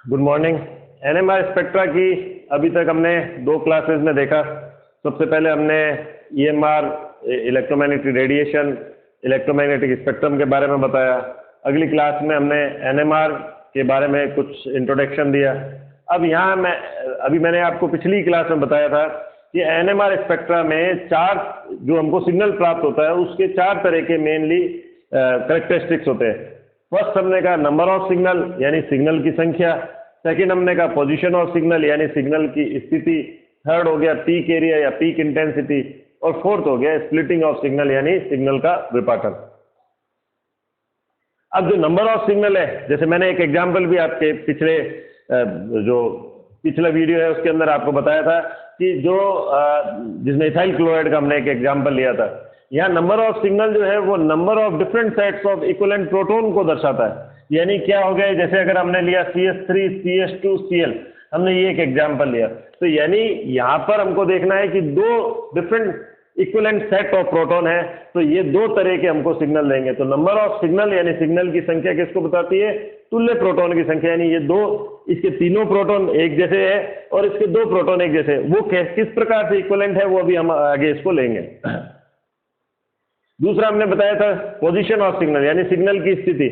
Good morning. NMR spectra की अभी तक हमने दो क्लासेस में देखा। सबसे पहले हमने EMR, electromagnetic radiation, electromagnetic spectrum के बारे में बताया। अगली क्लास में हमने एनएमआर के बारे में कुछ इंट्रोडक्शन दिया। अब यहाँ मैंने आपको पिछली क्लास में बताया था कि एनएमआर स्पेक्ट्रा में चार जो हमको सिग्नल प्राप्त होता है उसके चार तरह के मेनली करेक्टरिस्टिक्स होते हैं। फर्स्ट हमने कहा नंबर ऑफ सिग्नल यानी सिग्नल की संख्या। सेकंड हमने कहा पोजीशन ऑफ सिग्नल यानी सिग्नल की स्थिति। थर्ड हो गया पीक एरिया या पीक इंटेंसिटी। और फोर्थ हो गया स्प्लिटिंग ऑफ सिग्नल यानी सिग्नल का विपाटन। अब जो नंबर ऑफ सिग्नल है, जैसे मैंने एक एग्जांपल भी आपके पिछला वीडियो है उसके अंदर आपको बताया था कि जिसमें इथाइल क्लोराइड का हमने एक एग्जांपल लिया था। यहाँ नंबर ऑफ सिग्नल जो है वो number of different sets of equivalent proton को दर्शाता है। यानी क्या हो गया, जैसे अगर हमने लिया CH3, CH2, Cl, हमने ये एक एग्जांपल लिया, तो यानी यहाँ पर हमको देखना है कि दो different equivalent set of proton है, तो ये दो तरह के हमको सिग्नल देंगे। तो नंबर ऑफ सिग्नल यानी सिग्नल की संख्या किसको बताती है? तुल्य प्रोटॉन की संख्या। यानी ये दो, इसके तीनों प्रोटॉन एक जैसे है और इसके दो प्रोटॉन एक जैसे, वो किस प्रकार से इक्विवेलेंट है वो अभी हम आगे इसको लेंगे। दूसरा हमने बताया था पोजीशन ऑफ सिग्नल यानी सिग्नल की स्थिति।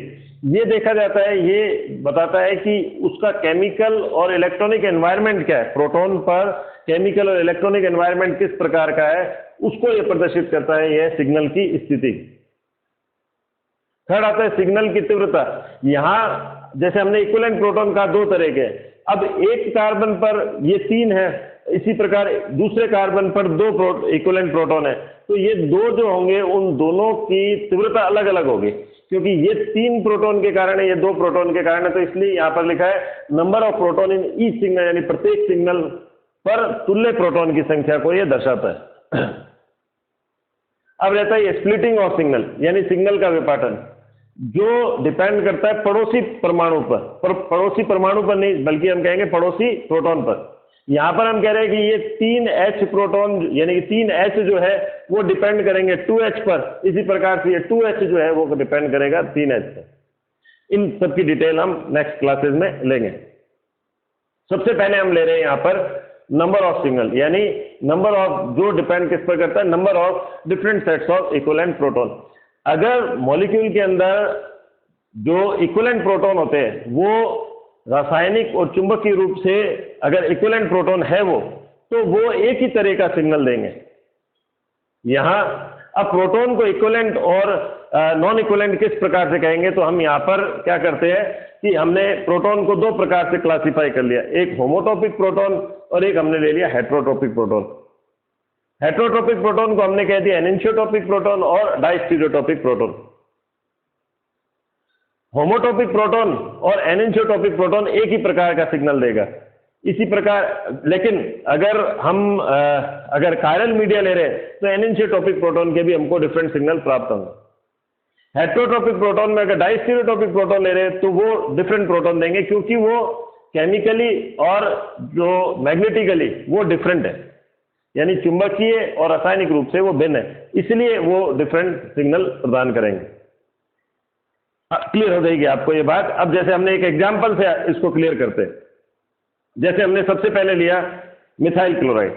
ये देखा जाता है, ये बताता है कि उसका केमिकल और इलेक्ट्रॉनिक एनवायरनमेंट क्या है, प्रोटॉन पर केमिकल और इलेक्ट्रॉनिक एनवायरनमेंट किस प्रकार का है उसको ये प्रदर्शित करता है, यह सिग्नल की स्थिति। थर्ड आता है सिग्नल की तीव्रता। यहां जैसे हमने इक्विवेलेंट प्रोटॉन का दो तरह के, अब एक कार्बन पर ये तीन है, इसी प्रकार दूसरे कार्बन पर दो इक्विवेलेंट प्रोटॉन है, तो ये दो जो होंगे उन दोनों की तीव्रता अलग अलग होगी, क्योंकि ये तीन प्रोटॉन के कारण है, ये दो प्रोटॉन के कारण है। तो इसलिए यहां पर लिखा है number of proton in each signal, यानी प्रत्येक सिग्नल पर तुल्य प्रोटॉन की संख्या को यह दर्शाता है। अब रहता है स्प्लिटिंग ऑफ सिग्नल यानी सिग्नल का विपाटन, जो डिपेंड करता है पड़ोसी परमाणु पर पड़ोसी परमाणु पर नहीं, बल्कि हम कहेंगे पड़ोसी प्रोटॉन पर। यहां पर हम कह रहे हैं कि ये 3H प्रोटॉन यानी कि 3H जो है वो डिपेंड करेंगे 2H पर। इसी प्रकार से ये 2H जो है वो डिपेंड करेगा 3H पर। इन सब की डिटेल हम नेक्स्ट क्लासेस में लेंगे। सबसे पहले हम ले रहे हैं यहां पर नंबर ऑफ सिग्नल यानी नंबर ऑफ, जो डिपेंड किस पर करता है, number of different sets of equivalent proton. अगर मॉलिक्यूल के अंदर जो इक्विवेलेंट प्रोटॉन होते हैं वो रासायनिक और चुंबकीय रूप से अगर इक्विवेलेंट प्रोटॉन है तो वो एक ही तरह का सिग्नल देंगे। यहां अब प्रोटॉन को इक्विवेलेंट और नॉन इक्विवेलेंट किस प्रकार से कहेंगे, तो हम यहां पर क्या करते हैं कि हमने प्रोटॉन को दो प्रकार से क्लासिफाई कर लिया, एक होमोटॉपिक प्रोटॉन और एक हमने ले लिया हेटेरोटॉपिक प्रोटॉन। हेटेरोटॉपिक प्रोटॉन को हमने कह दिया एनिसोटॉपिक प्रोटॉन और डायस्टीरियोटॉपिक प्रोटॉन। होमोटॉपिक प्रोटॉन और एनिसोटॉपिक प्रोटॉन एक ही प्रकार का सिग्नल देगा। इसी प्रकार, लेकिन अगर कायरल मीडिया ले रहे हैं तो एनिसोटॉपिक प्रोटॉन के भी हमको डिफरेंट सिग्नल प्राप्त होंगे। हेटेरोटॉपिक प्रोटॉन में अगर डायस्टीरियोटॉपिक प्रोटॉन ले रहे हैं तो वो डिफरेंट प्रोटॉन देंगे, क्योंकि वो केमिकली और जो मैग्नेटिकली वो डिफरेंट है, यानी चुंबकीय और रासायनिक रूप से वो भिन्न है, इसलिए वो डिफरेंट सिग्नल प्रदान करेंगे। क्लियर हो जाएगी आपको ये बात। अब जैसे हमने एक एग्जांपल से इसको क्लियर करते हैं, जैसे हमने सबसे पहले लिया मिथाइल क्लोराइड।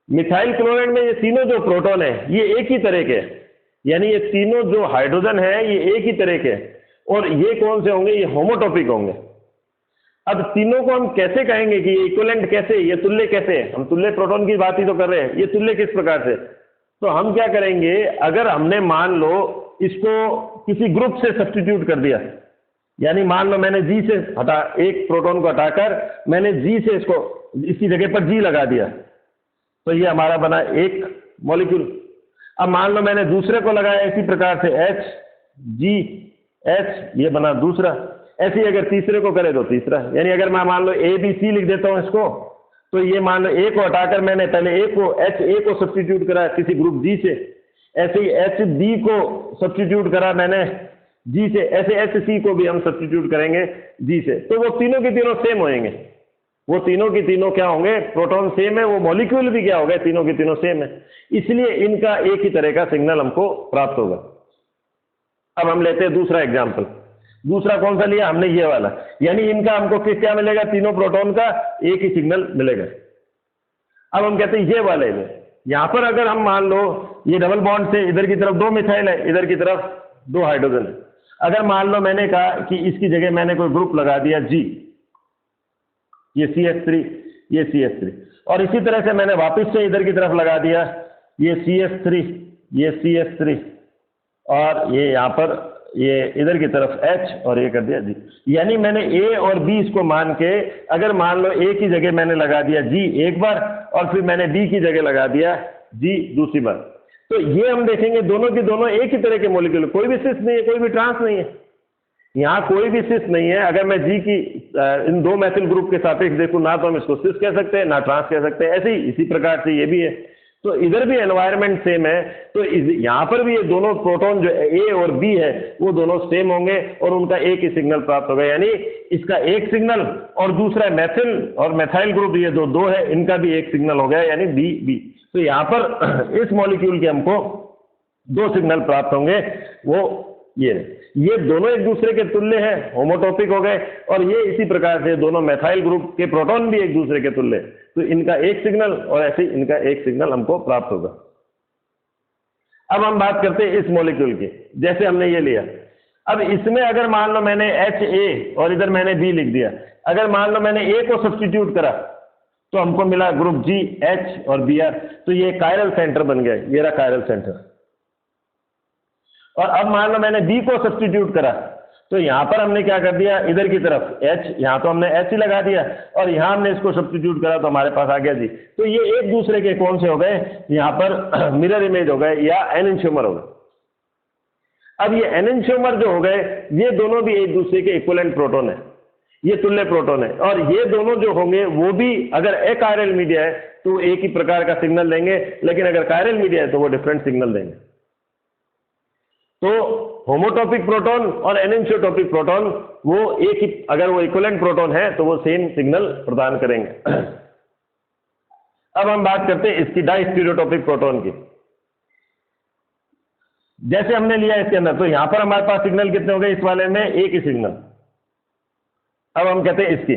मिथाइल क्लोराइड में ये तीनों जो प्रोटॉन है ये एक ही तरह के हैं, यानी ये तीनों जो हाइड्रोजन है ये एक ही तरह के हैं, और ये कौन से होंगे? ये होमोटॉपिक होंगे। अब तीनों को हम कैसे कहेंगे कि ये इक्विवेलेंट कैसे, ये तुल्य कैसे है? हम तुल्य प्रोटॉन की बात ही तो कर रहे हैं, ये तुल्य किस प्रकार से? तो हम क्या करेंगे, अगर हमने मान लो इसको किसी ग्रुप से सब्स्टिट्यूट कर दिया, यानी मान लो मैंने G से एक प्रोटॉन को हटाकर मैंने G से इसको इसकी जगह पर G लगा दिया, तो ये हमारा बना एक मॉलिक्यूल। अब मान लो मैंने दूसरे को लगाया इसी प्रकार से H, G, H, ये बना दूसरा। ऐसे ही अगर तीसरे को करे तो तीसरा, यानी अगर मैं मान लो ABC लिख देता हूं इसको, तो ये मान लो A को हटाकर मैंने पहले A को HA को सब्स्टिट्यूट करा किसी ग्रुप G से, ऐसे ही HB को सब्स्टिट्यूट करा मैंने G से, ऐसे HC को भी हम सब्स्टिट्यूट करेंगे G से, तो वो तीनों की तीनों सेम होंगे। वो तीनों की तीनों क्या होंगे? प्रोटॉन सेम है, वो मॉलिक्यूल भी क्या हो गए? तीनों की तीनों सेम है, इसलिए इनका एक ही तरह का सिग्नल हमको प्राप्त होगा। अब हम लेते हैं दूसरा एग्जाम्पल। दूसरा कौन सा लिया हमने, ये वाला, यानी इनका हमको क्या मिलेगा, तीनों प्रोटॉन का एक ही सिग्नल मिलेगा। अब हम कहते हैं ये वाले में, यहां पर अगर हम मान लो ये डबल बॉन्ड से इधर की तरफ 2 मिथाइल है, इधर की तरफ 2 हाइड्रोजन है। अगर मान लो मैंने कहा कि इसकी जगह मैंने कोई ग्रुप लगा दिया G, ये CH3, ये CH3, और इसी तरह से मैंने वापस से इधर की तरफ लगा दिया ये CH3, ये CH3, और ये यहां पर ये इधर की तरफ H और ये कर दिया G। यानी मैंने A और B इसको मान के, अगर मान लो A की जगह मैंने लगा दिया G एक बार और फिर मैंने B की जगह लगा दिया G दूसरी बार, तो ये हम देखेंगे दोनों की दोनों एक ही तरह के मॉलिक्यूल, कोई भी सिस नहीं है, कोई भी ट्रांस नहीं है, यहाँ कोई भी सिस नहीं है। अगर मैं G की इन 2 मैथिल ग्रुप के सापेक्ष देखूं ना, तो हम इसको सिस कह सकते हैं ना ट्रांस कह सकते हैं। ऐसे ही इसी प्रकार से ये भी है, तो इधर भी एनवायरनमेंट सेम है, तो यहाँ पर भी ये दोनों प्रोटॉन जो A और B है वो दोनों सेम होंगे और उनका एक ही सिग्नल प्राप्त होगा, यानी इसका एक सिग्नल और दूसरा मैथिल और मैथाइल ग्रुप ये जो 2 है इनका भी एक सिग्नल हो गया, यानी B। तो यहाँ पर इस मॉलिक्यूल के हमको 2 सिग्नल प्राप्त होंगे, वो ये दोनों एक दूसरे के तुल्य है, होमोटॉपिक हो गए, और ये इसी प्रकार से दोनों मैथाइल ग्रुप के प्रोटॉन भी एक दूसरे के तुल्य, तो इनका एक सिग्नल और ऐसे ही इनका एक सिग्नल हमको प्राप्त होगा। अब हम बात करते हैं इस मॉलिक्यूल की, जैसे हमने ये लिया, अब इसमें अगर मान लो मैंने HA और इधर मैंने B लिख दिया, अगर मान लो मैंने A को सब्स्टिट्यूट करा तो हमको मिला ग्रुप G, H और Br, तो ये कायरल सेंटर बन गया, ये रहा कायरल सेंटर। और अब मान लो मैंने B को सब्स्टिट्यूट करा, तो यहां पर हमने क्या कर दिया, इधर की तरफ H, यहां तो हमने H ही लगा दिया, और यहां हमने इसको सब्स्टिट्यूट करा तो हमारे पास आ गया G। तो ये एक दूसरे के कौन से हो गए, यहां पर मिरर इमेज हो गए या एनेंशियोमर हो गए। अब ये एनेंशियोमर जो हो गए, ये दोनों भी एक दूसरे के इक्विवेलेंट प्रोटॉन है, ये तुल्य प्रोटॉन है, और ये दोनों जो होंगे वो भी अगर अकायरल मीडिया है तो एक ही प्रकार का सिग्नल देंगे, लेकिन अगर कायरल मीडिया है तो वो डिफरेंट सिग्नल देंगे। तो होमोटॉपिक प्रोटॉन और एनेंशियोटॉपिक प्रोटॉन वो एक ही, अगर वो इक्विवेलेंट प्रोटॉन है तो वो सेम सिग्नल प्रदान करेंगे। अब हम बात करते हैं इसकी डाइस्टीरियोटॉपिक प्रोटॉन की। जैसे हमने लिया इसके अंदर, तो यहां पर हमारे पास सिग्नल कितने हो गए, इस वाले में एक ही सिग्नल। अब हम कहते हैं इसकी,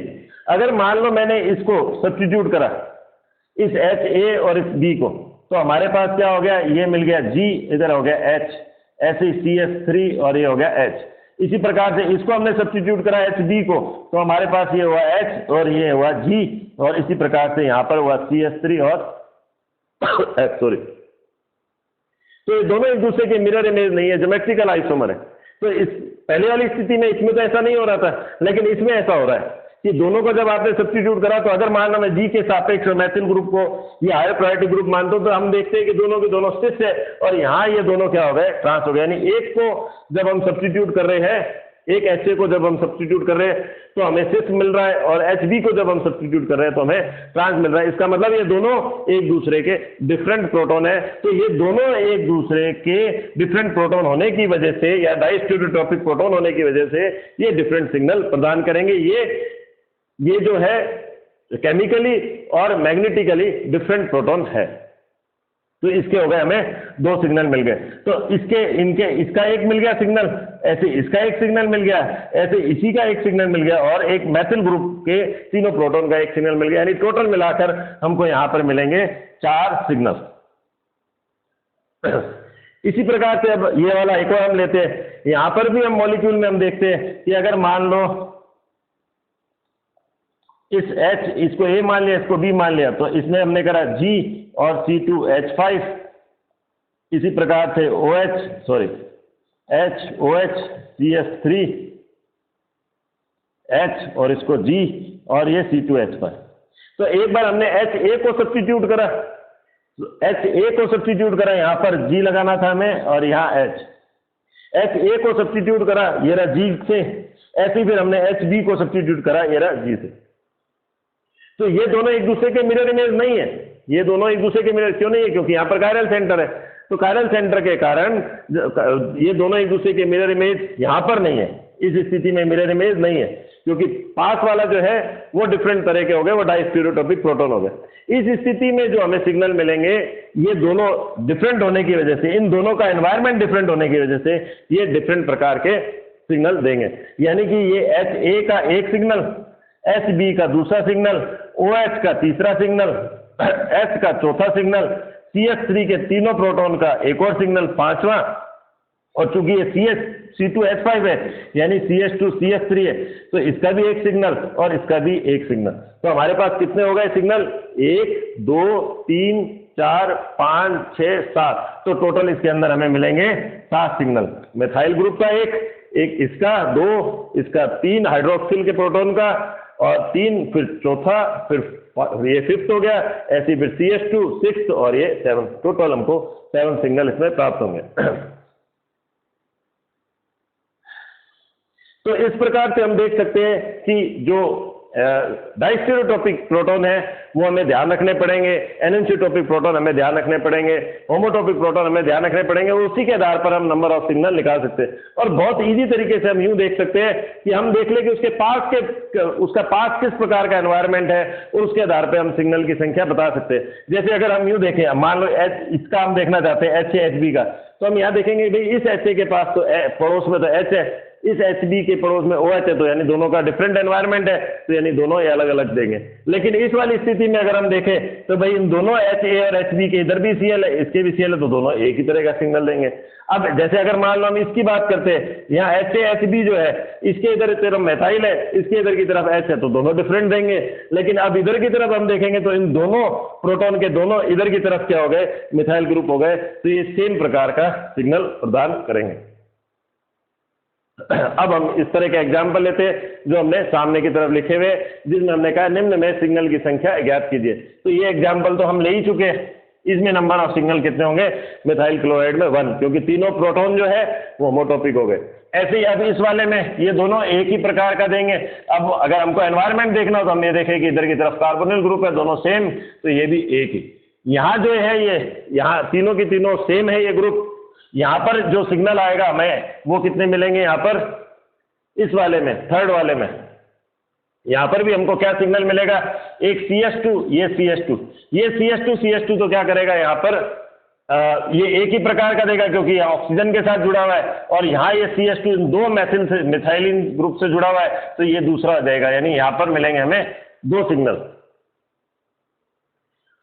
अगर मान लो मैंने इसको सब्स्टिट्यूट करा इस HA और इस B को, तो हमारे पास क्या हो गया, ये मिल गया G, इधर हो गया H, ऐसे ही CH3 और ये हो गया H। इसी प्रकार से इसको हमने सब्स्टिट्यूट करा HB को, तो हमारे पास ये हुआ H और ये हुआ G, और इसी प्रकार से यहां पर हुआ CH3 और H, सॉरी। तो ये दोनों एक दूसरे के मिरर इमेज नहीं है, ज्योमेट्रिकल आइसोमर है। तो इस पहले वाली स्थिति में इसमें तो ऐसा नहीं हो रहा था, लेकिन इसमें ऐसा हो रहा है कि दोनों को जब आपने सब्स्टिट्यूट करा, तो अगर मान लो मैं G के सापेक्ष मैथिल ग्रुप को ये हायर प्रायोरिटी ग्रुप मानता हूं, तो हम देखते हैं कि दोनों के दोनों सिस है, और यहाँ ये दोनों क्या हो गए, ट्रांस हो गए। यानी एक को जब हम सब्स्टिट्यूट कर रहे हैं, एक HA को जब हम सब्स्टिट्यूट कर रहे हैं तो हमें सिस मिल रहा है, और HB को जब हम सब्स्टिट्यूट कर रहे हैं तो हमें ट्रांस मिल रहा है। इसका मतलब ये दोनों एक दूसरे के डिफरेंट प्रोटॉन है। तो ये दोनों एक दूसरे के डिफरेंट प्रोटॉन होने की वजह से या डाइस्टीरियोटॉपिक प्रोटॉन होने की वजह से ये डिफरेंट सिग्नल प्रदान करेंगे। ये जो है केमिकली और मैग्नेटिकली डिफरेंट प्रोटॉन है। तो इसके हो गए हमें 2 सिग्नल मिल गए। तो इसका एक मिल गया सिग्नल, ऐसे इसका एक सिग्नल मिल गया, ऐसे इसी का एक सिग्नल मिल गया, और एक मैथिल ग्रुप के तीनों प्रोटॉन का एक सिग्नल मिल गया। यानी टोटल मिलाकर हमको यहां पर मिलेंगे 4 सिग्नल। इसी प्रकार से अब ये वाला एक और हम लेते हैं। यहां पर भी हम मॉलिक्यूल में हम देखते हैं कि अगर मान लो इस H, इसको A मान लिया, इसको B मान लिया, तो इसमें हमने करा G और C2H5, इसी प्रकार से HOH CH3 H और इसको G और ये C2H5। तो एक बार हमने HA को सब्स्टिट्यूट करा, HA को सब्स्टिट्यूट करा, यहां पर G लगाना था हमें, और यहां HA को सब्स्टिट्यूट करा, ये रहा G से, ऐसे ही फिर हमने HB को सब्स्टिट्यूट करा, ये रहा G से। तो ये दोनों एक दूसरे के मिरर इमेज नहीं है, ये दोनों एक दूसरे के मिरर क्यों नहीं है, क्योंकि यहाँ पर कायरल सेंटर है। तो कायरल सेंटर के कारण ये दोनों एक दूसरे के मिरर इमेज यहाँ पर नहीं है, इस स्थिति में मिरर इमेज नहीं है, क्योंकि पास वाला जो है वो डिफरेंट तरह के हो गए, वो डाइस्टीरियोटॉपिक प्रोटॉन हो गए। इस स्थिति में जो हमें सिग्नल मिलेंगे, ये दोनों डिफरेंट होने की वजह से, इन दोनों का एनवायरमेंट डिफरेंट होने की वजह से ये डिफरेंट प्रकार के सिग्नल देंगे। यानी कि ये HA का एक सिग्नल, HB का दूसरा सिग्नल, OH का तीसरा सिग्नल, H का चौथा सिग्नल, CH3 के तीनों प्रोटॉन का एक और सिग्नल पांचवा, और चूंकि ये C2H5 है यानी CH2CH3 है तो इसका भी एक सिग्नल और इसका भी एक सिग्नल। तो हमारे पास कितने हो गए सिग्नल? 1 2 3 4 5 6 7। तो टोटल इसके अंदर हमें मिलेंगे 7 सिग्नल। मिथाइल ग्रुप का एक इसका 2, इसका 3 हाइड्रोक्सिल के प्रोटॉन का, और 3 फिर चौथा, फिर ये 5th हो गया, ऐसे फिर CH2 6th और ये 7th। टोटल हमको 7 सिग्नल इसमें प्राप्त होंगे। तो इस प्रकार से हम देख सकते हैं कि जो डाइस्टेरोटॉपिक प्रोटॉन है वो हमें ध्यान रखने पड़ेंगे, एनेंसियोटॉपिक प्रोटॉन हमें ध्यान रखने पड़ेंगे, होमोटॉपिक प्रोटॉन हमें ध्यान रखने पड़ेंगे, और उसी के आधार पर हम नंबर ऑफ सिग्नल निकाल सकते हैं। और बहुत इजी तरीके से हम यूं देख सकते हैं कि हम देख लें कि उसका पास किस प्रकार का एनवायरनमेंट है, और उसके आधार पर हम सिग्नल की संख्या बता सकते हैं। जैसे अगर हम यूं देखें, मान लो इसका हम देखना चाहते हैं HA-HB का, तो हम यहाँ देखेंगे भाई इस HA के पास तो पड़ोस में तो H है, इस HB के पड़ोस में OH है, तो यानी दोनों का डिफरेंट एनवायरनमेंट है, तो यानी दोनों ये अलग अलग देंगे। लेकिन इस वाली स्थिति में अगर हम देखें तो भाई इन दोनों HA और HB के इधर भी Cl है, इसके भी Cl है, तो दोनों एक ही तरह का सिग्नल देंगे। अब जैसे अगर मान लो हम इसकी बात करते हैं, यहाँ HA-HB जो है इसके इधर तरफ मेथाइल है, इसके इधर की तरफ H है, तो दोनों डिफरेंट देंगे। लेकिन अब इधर की तरफ हम देखेंगे तो इन दोनों प्रोटॉन के दोनों इधर की तरफ क्या हो गए? मिथाइल ग्रुप हो गए, तो ये सेम प्रकार का सिग्नल प्रदान करेंगे। अब हम इस तरह के एग्जाम्पल लेते हैं जो हमने सामने की तरफ लिखे हुए, जिसमें हमने कहा निम्न में सिग्नल की संख्या ज्ञात कीजिए। तो ये एग्जाम्पल तो हम ले ही चुके हैं। इसमें नंबर ऑफ सिग्नल कितने होंगे? मिथाइल क्लोराइड में 1, क्योंकि तीनों प्रोटॉन जो है वो होमोटॉपिक हो गए। ऐसे ही अब इस वाले में ये दोनों एक ही प्रकार का देंगे। अब अगर हमको एनवायरनमेंट देखना हो तो हम ये देखें कि इधर की तरफ कार्बोनिल ग्रुप है, दोनों सेम, तो ये भी एक ही। यहाँ जो है ये यहाँ तीनों की तीनों सेम है ये ग्रुप। यहाँ पर जो सिग्नल आएगा हमें वो कितने मिलेंगे? यहाँ पर इस वाले में, थर्ड वाले में, यहाँ पर भी हमको क्या सिग्नल मिलेगा? एक CH2, ये CH2, ये CH2 तो क्या करेगा यहाँ पर? ये एक ही प्रकार का देगा क्योंकि यहाँ ऑक्सीजन के साथ जुड़ा हुआ है, और यहाँ ये CH2 इन दो मिथाइलिन ग्रुप से जुड़ा हुआ है, तो ये दूसरा देगा। यानी यहाँ पर मिलेंगे हमें 2 सिग्नल।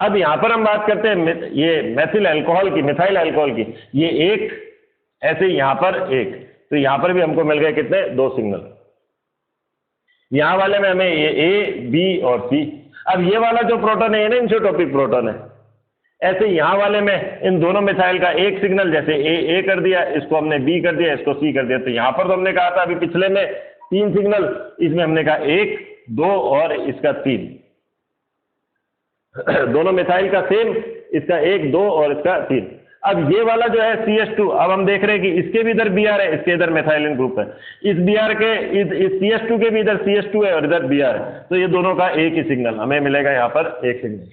अब यहाँ पर हम बात करते हैं ये मिथाइल अल्कोहल की, ये एक, ऐसे यहाँ पर एक, तो यहाँ पर भी हमको मिल गए कितने? 2 सिग्नल। यहाँ वाले में हमें ये A, B और C। अब ये वाला जो प्रोटॉन है ये एनेंसियोटॉपिक प्रोटॉन है। ऐसे यहाँ वाले में इन दोनों मिथाइल का एक सिग्नल, जैसे A कर दिया, इसको हमने B कर दिया, इसको C कर दिया। तो यहाँ पर तो हमने कहा था अभी पिछले में 3 सिग्नल, इसमें हमने कहा 1, 2 और इसका 3। दोनों मिथाइल का सेम, इसका 1, 2 और इसका 3। अब ये वाला जो है CH2, अब हम देख रहे हैं कि इसके भी इधर Br है, इसके इधर मिथाइलिन ग्रुप है, इस Br के इस CH2 के भी इधर CH2 है और इधर Br है, तो ये दोनों का एक ही सिग्नल हमें मिलेगा यहाँ पर, एक सिग्नल।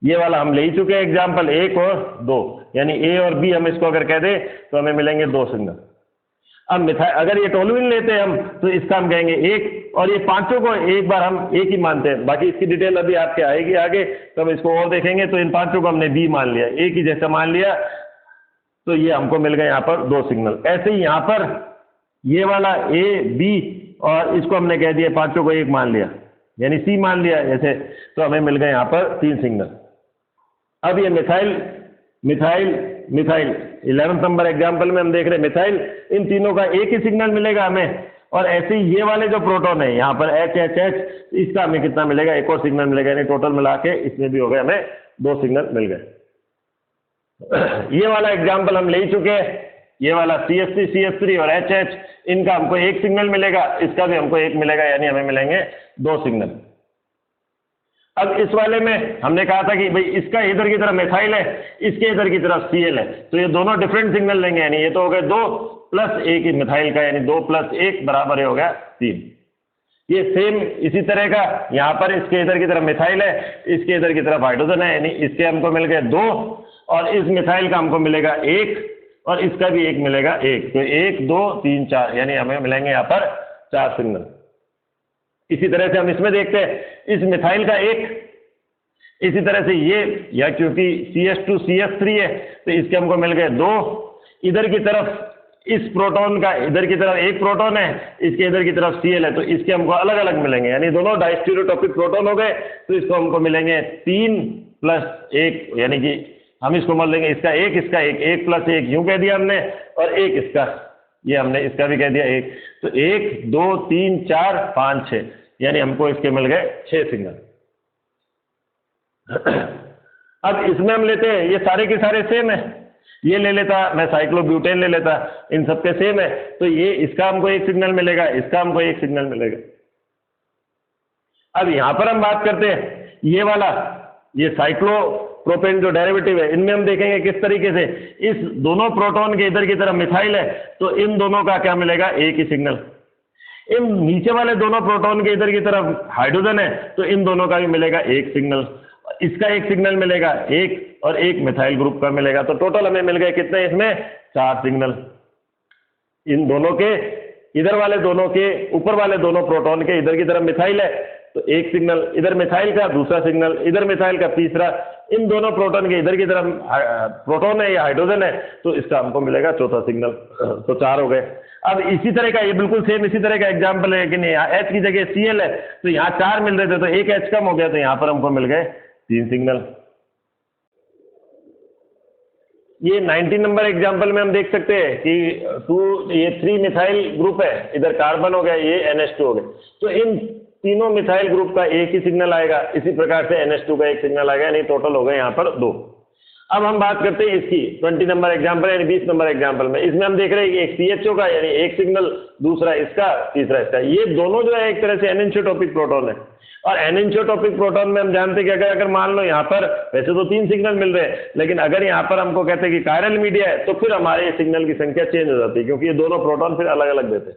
ये वाला हम ले ही चुके हैं एग्जाम्पल 1 और 2, यानी A और B हम इसको अगर कह दें तो हमें मिलेंगे 2 सिग्नल। अब मिथाइल अगर ये टोलुइन लेते हैं हम तो इसका हम कहेंगे 1, और ये पांचों को एक बार हम एक ही मानते हैं। बाकी इसकी डिटेल अभी आपके आएगी आगे, तो हम इसको और देखेंगे। तो इन पांचों को हमने B मान लिया, एक ही जैसा मान लिया, तो ये हमको मिल गए यहाँ पर 2 सिग्नल। ऐसे ही यहाँ पर ये वाला A, B और इसको हमने कह दिया पांचों को एक मान लिया, यानी C मान लिया ऐसे, तो हमें मिल गए यहाँ पर 3 सिग्नल। अब ये मिथाइल 11 नंबर एग्जाम्पल में हम देख रहे हैं मिथाइल, इन तीनों का एक ही सिग्नल मिलेगा हमें। और ऐसे ही ये वाले जो प्रोटॉन है यहाँ पर HH, इसका हमें कितना मिलेगा? एक और सिग्नल मिलेगा, यानी टोटल मिला के इसमें भी हो गए हमें 2 सिग्नल मिल गए। ये वाला एग्जाम्पल हम ले ही चुके हैं, ये वाला CH3, CH3 और HH, इनका हमको एक सिग्नल मिलेगा, इसका भी हमको एक मिलेगा, यानी हमें मिलेंगे 2 सिग्नल। अब इस वाले में हमने कहा था कि भाई इसका इधर की तरफ मिथाइल है, इसके इधर की तरफ Cl है, तो ये दोनों डिफरेंट सिग्नल लेंगे, यानी ये तो हो गए 2 प्लस 1 मिथाइल का, यानी 2 प्लस 1 बराबर हो गया 3। ये सेम इसी तरह का यहाँ पर इसके इधर की तरफ मिथाइल है, इसके इधर की तरफ हाइड्रोजन है, यानी इसके हमको मिल गए 2, और इस मिथाइल का हमको मिलेगा 1, और इसका भी 1 मिलेगा 1, तो 1, 2, 3, 4, यानी हमें मिलेंगे यहाँ पर 4 सिग्नल। इसी तरह से हम इसमें देखते हैं, इस मिथाइल का 1, इसी तरह से ये, या क्योंकि CH2 CH3 है तो इसके हमको मिल गए 2, इधर की तरफ इस प्रोटॉन का इधर की तरफ एक प्रोटॉन है, इसके इधर की तरफ Cl है, तो इसके हमको अलग अलग मिलेंगे, यानी दोनों डाइस्टेरियोटॉपिक प्रोटॉन हो गए, तो इसको हमको मिलेंगे 3 + 1, यानी कि हम इसको मान लेंगे इसका एक 1 + 1 यूं कह दिया हमने, और एक इसका, ये हमने इसका भी कह दिया 1, तो 1 2 3 4 5 6, यानी हमको इसके मिल गए 6 सिग्नल। अब इसमें हम लेते हैं, ये सारे के सारे सेम है, ये ले लेता मैं साइक्लोब्यूटेन ले लेता, इन सबके सेम है, तो ये इसका हमको एक सिग्नल मिलेगा, इसका हमको एक सिग्नल मिलेगा। अब यहां पर हम बात करते हैं ये वाला, ये साइक्लोप्रोपेन जो डेरिवेटिव है, इनमें हम देखेंगे किस तरीके से इस दोनों प्रोटॉन के इधर की तरफ मिथाइल है, तो इन दोनों का क्या मिलेगा, एक ही सिग्नल। इन नीचे वाले दोनों प्रोटॉन के इधर की तरफ हाइड्रोजन है, तो इन दोनों का भी मिलेगा एक सिग्नल, इसका एक सिग्नल मिलेगा एक, और एक मिथाइल ग्रुप का मिलेगा, तो टोटल हमें मिल गए कितने, इसमें 4 सिग्नल। इन दोनों के इधर वाले दोनों के ऊपर वाले दोनों प्रोटॉन के इधर की तरफ मिथाइल है, तो एक सिग्नल, इधर मिथाइल का दूसरा सिग्नल, इधर मिथाइल का तीसरा, इन दोनों प्रोटॉन के इधर की तरफ प्रोटॉन है या हाइड्रोजन है, तो इसका हमको मिलेगा चौथा सिग्नल, तो 4 हो गए। अब इसी तरह का, ये बिल्कुल सेम इसी तरह का एग्जाम्पल है, लेकिन यहाँ H की जगह Cl है, तो यहाँ 4 मिल रहे थे, तो एक H कम हो गया, तो यहाँ पर हमको मिल गए 3 सिग्नल। ये 19 नंबर एग्जाम्पल में हम देख सकते हैं कि ये 3 मिथाइल ग्रुप है, इधर कार्बन हो गया, ये NH2 हो गए, तो इन तीनों मिथाइल ग्रुप का एक ही सिग्नल आएगा, इसी प्रकार से NH2 का एक सिग्नल आएगा, यानी टोटल हो गए यहाँ पर 2। अब हम बात करते हैं इसकी 20 नंबर एग्जाम्पल, यानी 20 नंबर एग्जाम्पल में, इसमें हम देख रहे हैं कि एक CHO का यानी एक सिग्नल, दूसरा इसका, तीसरा इसका, ये दोनों जो है एक तरह से एनिंशोटॉपिक प्रोटॉन है, और एनिंशोटॉपिक प्रोटॉन में हम जानते हैं कि अगर मान लो यहाँ पर वैसे तो 3 सिग्नल मिल रहे हैं, लेकिन अगर यहाँ पर हमको कहते हैं कि कायरल मीडिया है, तो फिर हमारे सिग्नल की संख्या चेंज हो जाती है, क्योंकि ये दोनों प्रोटॉन फिर अलग अलग देते हैं,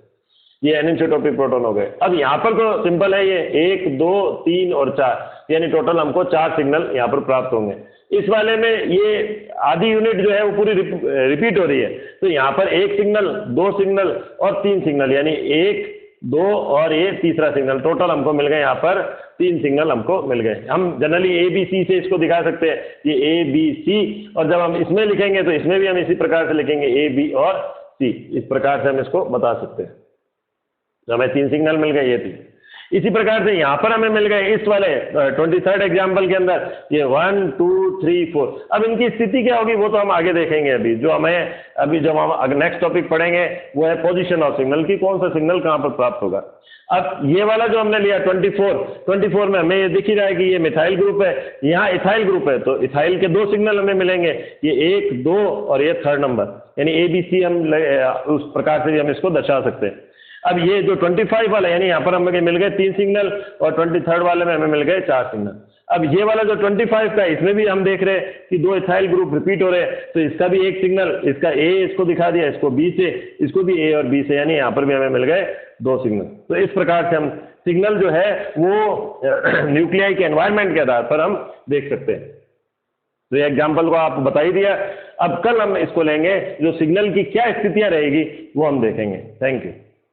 ये एनिंशोटॉपिक प्रोटॉन हो गए। अब यहाँ पर तो सिंपल है, ये 1 2 3 और 4, यानी टोटल हमको 4 सिग्नल यहाँ पर प्राप्त होंगे। इस वाले में ये आधी यूनिट जो है वो पूरी रिपीट हो रही है, तो यहाँ पर 1 सिग्नल, 2 सिग्नल और 3 सिग्नल, यानी 1 2 और ये तीसरा सिग्नल, टोटल हमको मिल गए यहाँ पर 3 सिग्नल हमको मिल गए। हम जनरली ABC से इसको दिखा सकते हैं, ये ABC, और जब हम इसमें लिखेंगे तो इसमें भी हम इसी प्रकार से लिखेंगे AB और C, इस प्रकार से हम इसको बता सकते हैं। तो हमें 3 सिग्नल मिल गए, ये 3। इसी प्रकार से यहाँ पर हमें मिल गए इस वाले 23rd एग्जाम्पल के अंदर ये 1 2 3 4। अब इनकी स्थिति क्या होगी वो तो हम आगे देखेंगे। अभी जो हम नेक्स्ट टॉपिक पढ़ेंगे वो है पोजीशन ऑफ सिग्नल की, कौन सा सिग्नल कहाँ पर प्राप्त होगा। अब ये वाला जो हमने लिया 24 में हमें ये दिख ही रहा है कि ये मिथाइल ग्रुप है, यहाँ इथाइल ग्रुप है, तो इथाइल के 2 सिग्नल हमें मिलेंगे, ये 1 2 और ये 3rd नंबर, यानी ABC हम उस प्रकार से भी हम इसको दर्शा सकते हैं। अब ये जो 25 वाला यानी यहाँ पर हमें मिल गए 3 सिग्नल और 23rd वाले में हमें मिल गए 4 सिग्नल। अब ये वाला जो 25 का, इसमें भी हम देख रहे हैं कि 2 इथाइल ग्रुप रिपीट हो रहे हैं, तो इसका भी एक सिग्नल, इसका A इसको दिखा दिया, इसको B से, इसको भी A और B से, यानी यहाँ पर भी हमें मिल गए 2 सिग्नल। तो इस प्रकार से हम सिग्नल जो है वो न्यूक्लियाई के एनवायरनमेंट के आधार पर हम देख सकते हैं। तो ये एग्जाम्पल को आप बता ही दिया। अब कल हम इसको लेंगे, जो सिग्नल की क्या स्थितियां रहेगी वो हम देखेंगे। Thank you.